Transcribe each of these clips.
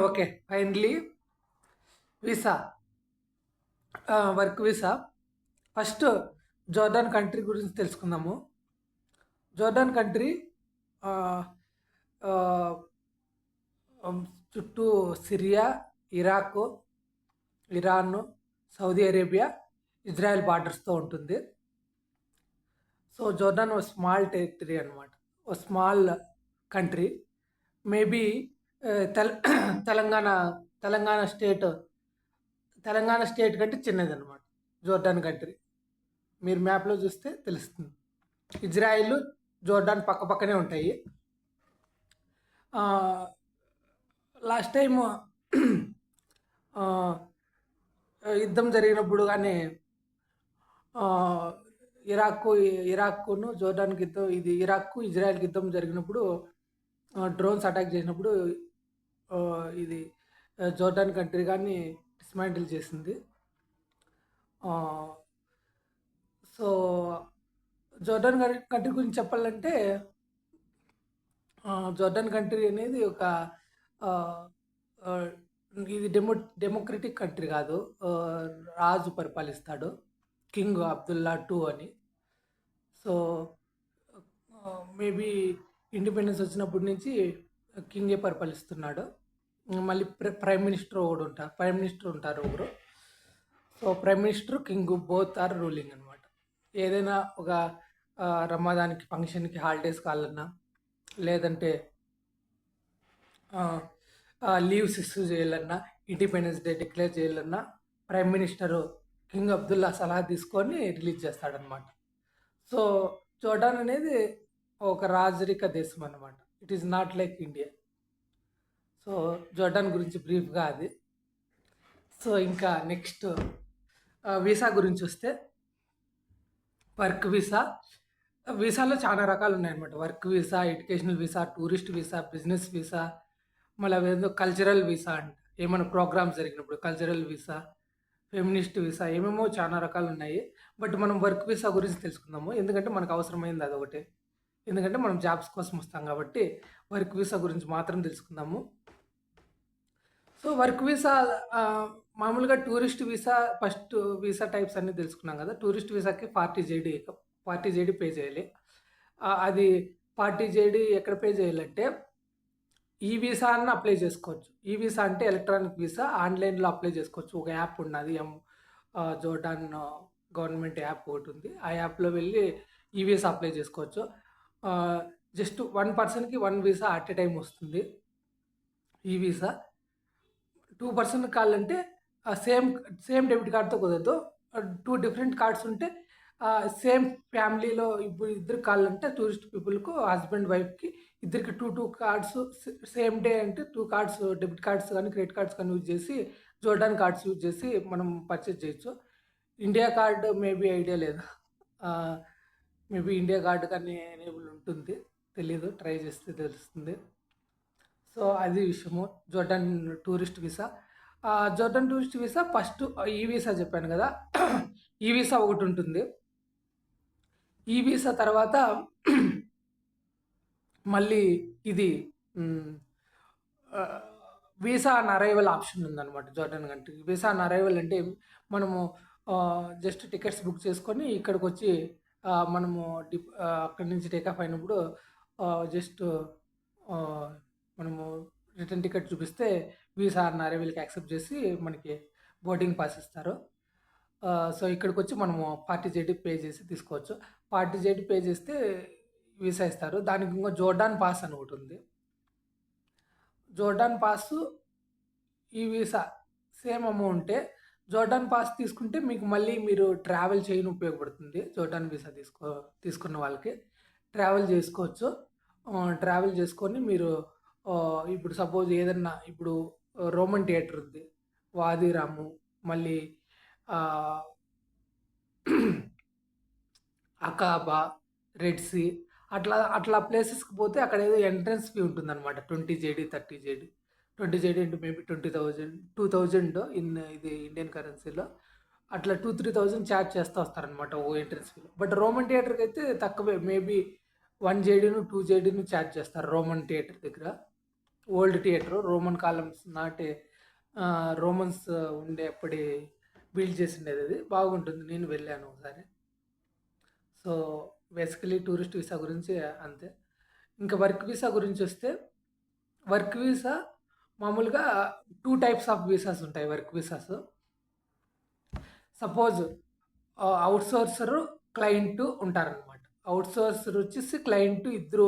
Okay. Finally visa. Work visa. First Jordan country గురించి తెలుసుకుందాము. Jordan country ఆహ్, ఆహ్, చుట్టూ Syria, Iraq, Iran, Saudi Arabia, Israel బార్డర్స్‌తో ఉంటుంది. సో, జోర్డాన్ ఓ స్మాల్ టెరిటరీ అనమాట. ఓ స్మాల్ కంట్రీ. మేబీ తెల్ తెలంగాణ తెలంగాణ స్టేట్ తెలంగాణ స్టేట్ కంటే చిన్నదనమాట జోర్డాన్ కంట్రీ. మీరు మ్యాప్‌లో చూస్తే తెలుస్తుంది. ఇజ్రాయిల్, జోర్డాన్ పక్కపక్కనే ఉంటాయి. ఆహ్, లాస్ట్ టైము ఆహ్, యుద్ధం జరిగినప్పుడు గానీ ఆహ్, ఇరాక్కు ఇరాక్కును జోర్డాన్‌కి యుద్ధం ఇది ఇరాక్కు, ఇజ్రాయెల్‌కి యుద్ధం జరిగినప్పుడు డ్రోన్స్ అటాక్ చేసినప్పుడు ఇది జోర్డాన్ కంట్రీ గాన్ని డిస్మాంటిల్ చేసింది. ఆహ్, సో, జోర్డాన్ కంట్రీ గురించి చెప్పాలంటే జోర్డాన్ కంట్రీ అనేది ఒక ఆహ్, ఆహ్, ఇది డెమోక్రటిక్ కంట్రీ కాదు. ఆహ్, రాజు పరిపాలిస్తాడు. కింగ్ అబ్దుల్లా II అని. సో, మేబీ ఇండిపెండెన్స్ వచ్చినప్పటి నుంచి కింగే పరిపాలిస్తున్నాడు. మళ్ళీ ప్రైమ్ మినిస్టర్ ఒకడుంటారు. ప్రైమ్ మినిస్టర్ ఉంటారు ఒకరు. So, prime minister, king both are ruling అనమాట. ఏదైనా ఒక రమాదాన్‌కి ఫంక్షన్‌కి హాలిడేస్ కావాలన్నా, లేదంటే ఆహ్, లీవ్స్ ఇష్యూ చేయాలన్నా, ఇండిపెండెన్స్ డే డిక్లేర్ చేయాలన్నా, ప్రైమ్ మినిస్టరు కింగ్ అబ్దుల్లా సలహా తీసుకొని రిలీజ్ చేస్తాడనమాట. సో, జోర్డాన్ అనేది ఒక రాజరిక దేశం అన్నమాట. It is not like India. So, Jordan గురించి బ్రీఫ్‌గా అది. సో, ఇంకా నెక్స్ట్ వీసా గురించొస్తే వర్క్ వీసా. వీసాలో చాలా రకాలున్నాయన్నమాట. Work visa, educational visa, tourist visa, business visa, మళ్ళీ అవేందో కల్చరల్ వీసా అంట. ఏమైనా ప్రోగ్రామ్స్ జరిగినప్పుడు కల్చరల్ వీసా, ఫెమినిస్ట్ వీసా ఏమేమో చాలా రకాలున్నాయి. బట్ మనం వర్క్ వీసా గురించి తెలుసుకుందాము. ఎందుకంటే మనకు అవసరమైంది అదొకటే. ఎందుకంటే మనం జాబ్స్ కోసం వస్తాం కాబట్టి వర్క్ వీసా గురించి మాత్రం తెలుసుకుందాము. సో, వర్క్ వీసా మామూలుగా tourist visa first visa types అన్నీ తెలుసుకున్నాం గదా! టూరిస్ట్ వీసాకి 40 జేడీ పే చేయాలి. అది 40 జేడీ ఎక్కడ పే చేయాలంటే, ఈ వీసా అన్నా అప్లై చేసుకోవచ్చు. ఈ వీసా అంటే ఎలక్ట్రానిక్ వీసా ఆన్‌లైన్‌లో అప్లై చేసుకోవచ్చు. ఒక యాప్ ఉన్నది. జోర్డాన్ గవర్నమెంట్ యాప్ ఒకటుంది. ఆ యాప్‌లో వెళ్ళి ఈ వీసా అప్లై చేసుకోవచ్చు. ఆహ్, జస్ట్ 1 పర్సన్‌కి 1 వీసా అట్ ఎ టైమ్ వస్తుంది. ఈ వీసా. 2 పర్సన్ కావాలంటే సేమ్ సేమ్ డెబిట్ కార్డ్‌తో కుదరదు. 2 డిఫరెంట్ కార్డ్స్ ఉంటే సేమ్ ఫ్యామిలీలో ఇప్పుడు ఇద్దరికి కావాలంటే టూరిస్ట్ పీపుల్‌కు హస్బెండ్, వైఫ్‌కి ఇద్దరికి 2 కార్డ్స్ సేమ్ డే అంటే 2 కార్డ్స్ డెబిట్ కార్డ్స్ గానీ, క్రెడిట్ కార్డ్స్ కానీ యూజ్ చేసి జోర్డాన్ కార్డ్స్ యూజ్ చేసి మనం పర్చేజ్ చేయొచ్చు. ఇండియా కార్డ్ మేబీ ఐడియా లేదు. ఆహ్, మేబీ ఇండియా కార్డ్ కానీ ఎనేబుల్ ఉంటుంది. తెలీదు. ట్రై చేస్తే తెలుస్తుంది. సో, అది విషయము. Jordan tourist visa. Jordan tourist visa first ఈ వీసా చెప్పాను గదా! ఈ వీసా ఒకటుంటుంది. ఈ వీసా తర్వాత మళ్ళీ ఇది హ్మ్. ఆహ్, వీసా ఆన్ అరైవల్ ఆప్షన్ ఉందనమాట జోర్డాన్ కంట్రీకి. వీసా ఆన్ అరైవల్ అంటే మనము జస్ట్ టికెట్స్ బుక్ చేసుకొని ఇక్కడికొచ్చి మనము అక్కడి నుంచి టేక్ ఆఫ్ అయినప్పుడు జస్ట్ ఆహ్, మనము రిటర్న్ టికెట్ చూపిస్తే వీసా ఆన్ అరైవల్‌కి యాక్సెప్ట్ చేసి మనకి బోర్డింగ్ పాస్ ఇస్తారు. సో, ఇక్కడికొచ్చి మనము 40 జేడీ పే చేసి తీసుకోవచ్చు. 40 జేడీ పే చేస్తే వీసా ఇస్తారు. దానికి ఇంకో జోర్డాన్ పాస్ అని ఒకటుంది. జోర్డాన్ పాసు, ఈ వీసా సేమ్ అమౌంటే. జోర్డాన్ పాస్ తీసుకుంటే మీకు మళ్ళీ మీరు ట్రావెల్ చేయను ఉపయోగపడుతుంది. జోర్డాన్ వీసా తీసుకున్న వాళ్ళకి. ట్రావెల్ చేసుకోవచ్చు. ట్రావెల్ చేసుకొని మీరు ఇప్పుడు సపోజ్ ఏదన్నా ఇప్పుడు రోమన్ థియేటర్ ఉంది. వాదిరాము, మళ్ళీ ఆహ్, అకాబా, రెడ్ సీ అట్లా ప్లేసెస్‌కి పోతే అక్కడేదో ఎంట్రన్స్ ఫీ ఉంటుందనమాట. 20 జేడీ, 30 జేడీ. 20 జేడీ అంటే మేబీ 20,000, 2,000 ఇది ఇండియన్ కరెన్సీలో. అట్లా 2, 3,000 చార్జ్ చేస్తా వస్తారనమాట ఓ ఎంట్రన్స్ ఫీలో. బట్ రోమన్ థియేటర్‌కైతే తక్కువే. మేబీ 1 జేడీను, 2 జేడీను చార్జ్ చేస్తారు రోమన్ థియేటర్ దగ్గర. ఓల్డ్ థియేటర్, రోమన్ కాలమ్స్ నాటి రోమన్స్ ఉండేప్పటి బిల్డ్ చేసిండేది అది. బాగుంటుంది. నేను వెళ్ళాను ఒకసారి. సో, బేసికలీ టూరిస్ట్ వీసా గురించి అంతే. ఇంకా వర్క్ వీసా గురించొస్తే, వర్క్ వీసా మామూలుగా 2 టైప్స్ ఆఫ్ వీసాస్ ఉంటాయి వర్క్ వీసాస్. సపోజ్ అవుట్‌సోర్సరు, క్లయింటు ఉంటారనమాట. అవుట్‌సోర్సర్ వచ్చేసి క్లయింట్ ఇద్దరు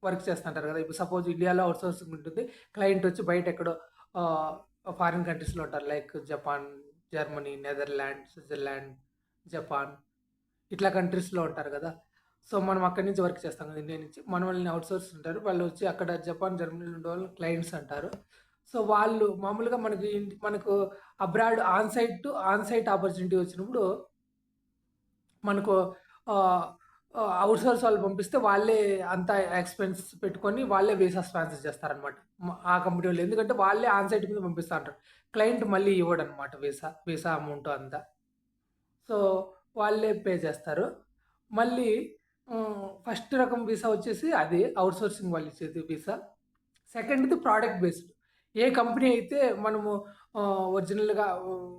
వర్క్ చేస్తుంటారు కదా! ఇప్పుడు సపోజ్ ఇండియాలో అవుట్‌సోర్సింగ్ ఉంటుంది. క్లయింట్ వచ్చి బయట ఎక్కడో ఆహ్, ఫారిన్ కంట్రీస్‌లో ఉంటారు. Like Japan, Germany, Netherland, Switzerland, Japan ఇట్లా కంట్రీస్‌లో ఉంటారు కదా! సో, మనం అక్కడి నుంచి వర్క్ చేస్తాం కదా! ఇండియా నుంచి. మనోళ్ళని అవుట్‌సోర్స్ ఉంటారు. వాళ్ళు వచ్చి అక్కడ జపాన్, జర్మనీలో ఉండేవాళ్ళని క్లయింట్స్ అంటారు. సో, వాళ్ళు మామూలుగా మనకు అబ్రాడ్ ఆన్ సైట్ ఆపర్చునిటీ వచ్చినప్పుడు మనకు ఆహ్, అవుట్‌సోర్స్ వాళ్ళు పంపిస్తే వాళ్ళే అంతా ఎక్స్‌పెన్స్ పెట్టుకొని వాళ్ళే వీసా స్పాన్సర్ చేస్తారనమాట. ఆ కంపెనీ వాళ్ళు. ఎందుకంటే వాళ్ళే ఆన్ సైట్ మీద పంపిస్తా ఉంటారు. క్లయింట్ మళ్ళీ ఇవ్వడనమాట వీసా అమౌంట్ అంతా. సో, వాళ్ళే పే చేస్తారు. మళ్ళీ ఫస్ట్ రకం వీసా వచ్చేసి అది అవుట్‌సోర్సింగ్ వాళ్ళు ఇచ్చేది వీసా. సెకండ్‌ది ప్రొడక్ట్ బేస్డ్. ఏ కంపెనీ అయితే మనము ఒరిజినల్‌గా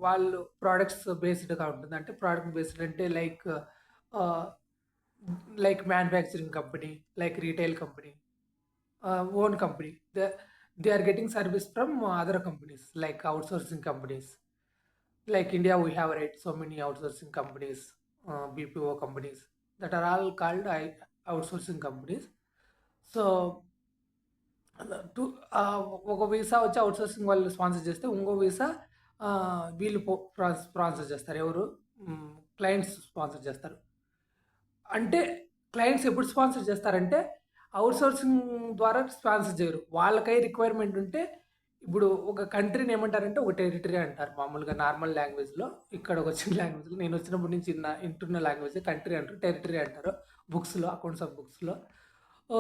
వాళ్ళు ప్రొడక్ట్స్ బేస్డ్‌గా ఉంటుంది. అంటే ప్రొడక్ట్ బేస్డ్ అంటే ah, like manufacturing company, like retail company, own company. They are getting service from other companies like outsourcing companies. Like India, we have right so many outsourcing companies, BPO companies that are all called outsourcing companies. So, to ఒక visa వచ్చి outsourcing వాళ్ళు sponsor చేస్తే, ఇంకో visa వీళ్ళు sponsor చేస్తారు. ఎవరు? Clients sponsor చేస్తారు. అంటే క్లయింట్స్ ఎప్పుడు స్పాన్సర్ చేస్తారంటే, అవుట్‌సోర్సింగ్ ద్వారా స్పాన్సర్ చేయరు. వాళ్ళకై రిక్వైర్మెంట్ ఉంటే, ఇప్పుడు ఒక కంట్రీని ఏమంటారంటే, ఒక టెరిటరీ అంటారు మామూలుగా నార్మల్ లాంగ్వేజ్‌లో. ఇక్కడ వచ్చిన లాంగ్వేజ్‌లో నేను వచ్చినప్పటి నుంచి వింటున్న లాంగ్వేజ్ కంట్రీ అంటారు. టెరిటరీ అంటారు బుక్స్‌లో, అకౌంట్స్ ఆఫ్ బుక్స్‌లో.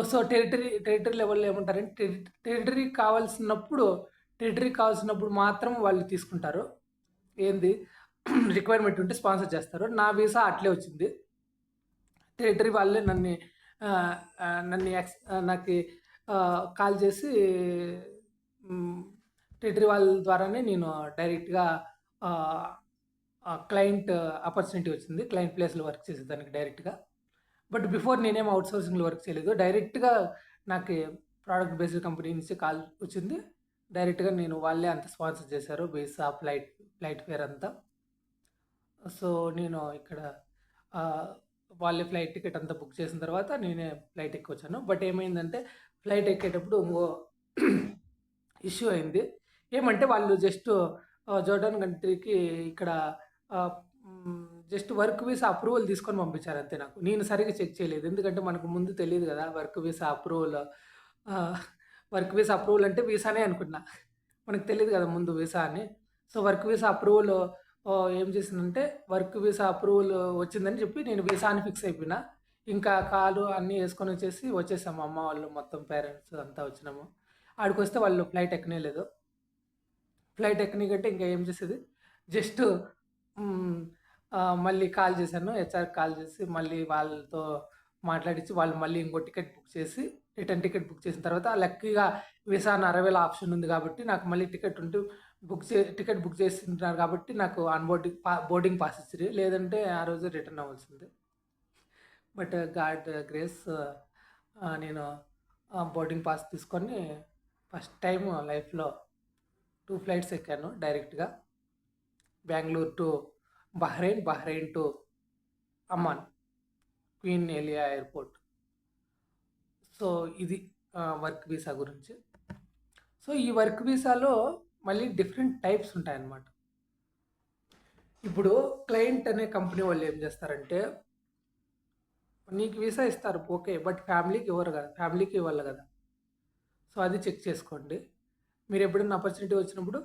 సో, టెరిటరీ లెవెల్‌లో ఏమంటారంటే, టెరిటరీ కావాల్సినప్పుడు మాత్రం వాళ్ళు తీసుకుంటారు. ఏంది రిక్వైర్మెంట్ ఉంటే స్పాన్సర్ చేస్తారు. నా వీసా అట్లే వచ్చింది. టెరిటరీ వాళ్ళే ఆహ్, ఆహ్, నన్ను యాక్స్ నాకి కాల్ చేసి హ్మ్, టెరిటరీ వాళ్ళ ద్వారానే నేను డైరెక్ట్‌గా ఆహ్, క్లయింట్ ఆపర్చునిటీ వచ్చింది. క్లయింట్ ప్లేస్‌లో వర్క్ చేసేదానికి డైరెక్ట్‌గా. బట్ బిఫోర్ నేనేం అవుట్‌సోర్సింగ్‌లో వర్క్ చేయలేదు. డైరెక్ట్‌గా నాకి ప్రొడక్ట్ బేస్డ్ కంపెనీ నుంచి కాల్ వచ్చింది. డైరెక్ట్‌గా వాళ్ళే అంతా స్పాన్సర్ చేశారు. వీసా, ఫ్లైట్ ఫేర్ అంతా. సో, నేను ఇక్కడ ఆహ్, వాళ్ళే ఫ్లైట్ టికెట్ అంతా బుక్ చేసిన తర్వాత నేనే ఫ్లైట్ ఎక్కొచ్చాను. బట్ ఏమైందంటే ఫ్లైట్ ఎక్కేటప్పుడు ఇంకో ఇష్యూ అయింది. ఏమంటే వాళ్ళు జస్ట్ జోర్డాన్ కంట్రీకి ఇక్కడ ఆహ్, జస్ట్ వర్క్ వీసా అప్రూవల్ తీసుకొని పంపించారు అంతే నాకు. నేను సరిగ్గా చెక్ చేయలేదు. ఎందుకంటే మనకు ముందు తెలీదు గదా! ఆహ్, వర్క్ వీసా అప్రూవల్ అంటే వీసానే అనుకున్నా. మనకు తెలీదు గదా! ముందు వీసా అని. సో, వర్క్ వీసా అప్రూవల్ ఏం చేసిందంటే వర్క్ వీసా అప్రూవల్ వచ్చిందని చెప్పి నేను వీసా అని ఫిక్స్ అయిపోయినా. ఇంకా కారు అన్నీ వచ్చేసాము. అమ్మ వాళ్ళు మొత్తం పేరెంట్స్ అంతా వచ్చినాము. ఆడికొస్తే వాళ్ళు ఫ్లైట్ ఎక్కనీయలేదు. ఫ్లైట్ ఎక్కనీయకంటే ఇంకా ఏం చేసేది? జస్ట్ హ్మ్. మళ్ళీ కాల్ చేశాను. హెచ్ఆర్‌కి కాల్ చేసి మళ్ళీ వాళ్ళతో మాట్లాడించి వాళ్ళు మళ్ళీ ఇంకో టికెట్ బుక్ చేసి రిటర్న్ టికెట్ బుక్ చేసిన తర్వాత లక్కీగా వీసా ఆన్ అరైవల్ ఆప్షన్ ఉంది కాబట్టి నాకు మళ్ళీ టికెట్ బుక్ చేసింటున్నారు కాబట్టి నాకు బోర్డింగ్ పాస్ ఇచ్చిర్రు. లేదంటే ఆ రోజే రిటర్న్ అవ్వాల్సిందే. బట్ గాడ్ గ్రేస్ నేను బోర్డింగ్ పాస్ తీసుకొని ఫస్ట్ టైమ్ లైఫ్‌లో 2 ఫ్లైట్స్ ఎక్కాను డైరెక్ట్‌గా. Bengaluru to Bahrain, Bahrain to Amman, queen Alia airport. So, ఇది వర్క్ వీసా గురించి. సో, ఈ వర్క్ వీసాలో మళ్ళీ డిఫరెంట్ టైప్స్ ఉంటాయన్నమాట. ఇప్పుడు క్లయింట్ అనే కంపెనీ వాళ్ళు ఏం చేస్తారంటే, నీకు వీసా ఇస్తారు ఓకే. బట్ ఫ్యామిలీకి ఇవ్వరు కదా! ఫ్యామిలీకి ఇవ్వాలి కదా! సో, అది చెక్ చేసుకోండి. మీరెప్పుడన్నా ఆపర్చునిటీ వచ్చినప్పుడు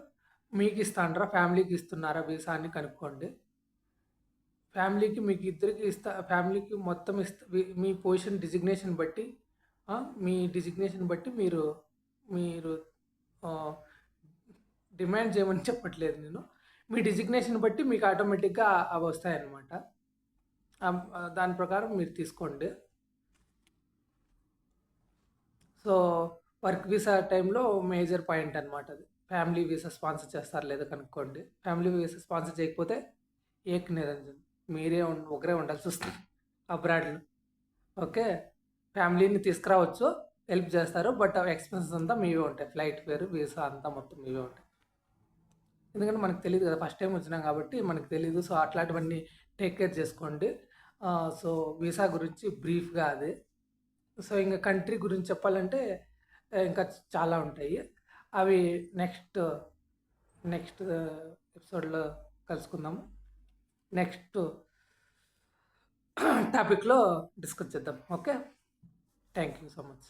మీకిస్తాండ్రా? ఫ్యామిలీకి ఇస్తున్నారా వీసా అని కనుక్కోండి. ఫ్యామిలీకి మీకు ఇద్దరికి ఫ్యామిలీకి మొత్తం మీ పొజిషన్ డిజిగ్నేషన్ బట్టి మీ డిజిగ్నేషన్ బట్టి మీరు ఆహ్, డిమాండ్ చేయమని చెప్పట్లేదు నేను. మీ డిజిగ్నేషన్ బట్టి మీకు ఆటోమేటిక్‌గా అవి వస్తాయన్నమాట. దాని ప్రకారం మీరు తీసుకోండి. సో, వర్క్ వీసా టైంలో మేజర్ పాయింట్ అనమాట అది. ఫ్యామిలీ వీసా స్పాన్సర్ చేస్తారా లేదా కనుక్కోండి. ఫ్యామిలీ వీసా స్పాన్సర్ చేయకపోతే ఏక్ నిరంజన్ మీరే ఒకరే ఉండాల్సొస్తది అబ్రాడ్‌లో. ఓకే. ఫ్యామిలీని తీసుకురావచ్చు. హెల్ప్ చేస్తారు. బట్ ఎక్స్‌పెన్సెస్ అంతా మీవే ఉంటాయి. ఫ్లైట్ ఫేర్, వీసా అంతా మొత్తం మీవే ఉంటాయి. ఎందుకంటే మనకు తెలీదు కదా! ఫస్ట్ టైమ్ వచ్చినాం కాబట్టి మనకు తెలీదు. సో, అట్లాంటివన్నీ టేక్ కేర్ చేసుకోండి. సో, వీసా గురించి బ్రీఫ్‌గా అది. సో, ఇంక కంట్రీ గురించి చెప్పాలంటే ఇంకా చాలా ఉంటాయి. అవి నెక్స్ట్, నెక్స్ట్ ఎపిసోడ్‌లో కలుసుకుందాము. నెక్స్ట్ టాపిక్‌లో డిస్కస్ చేద్దాం. Okay. Thank you so much.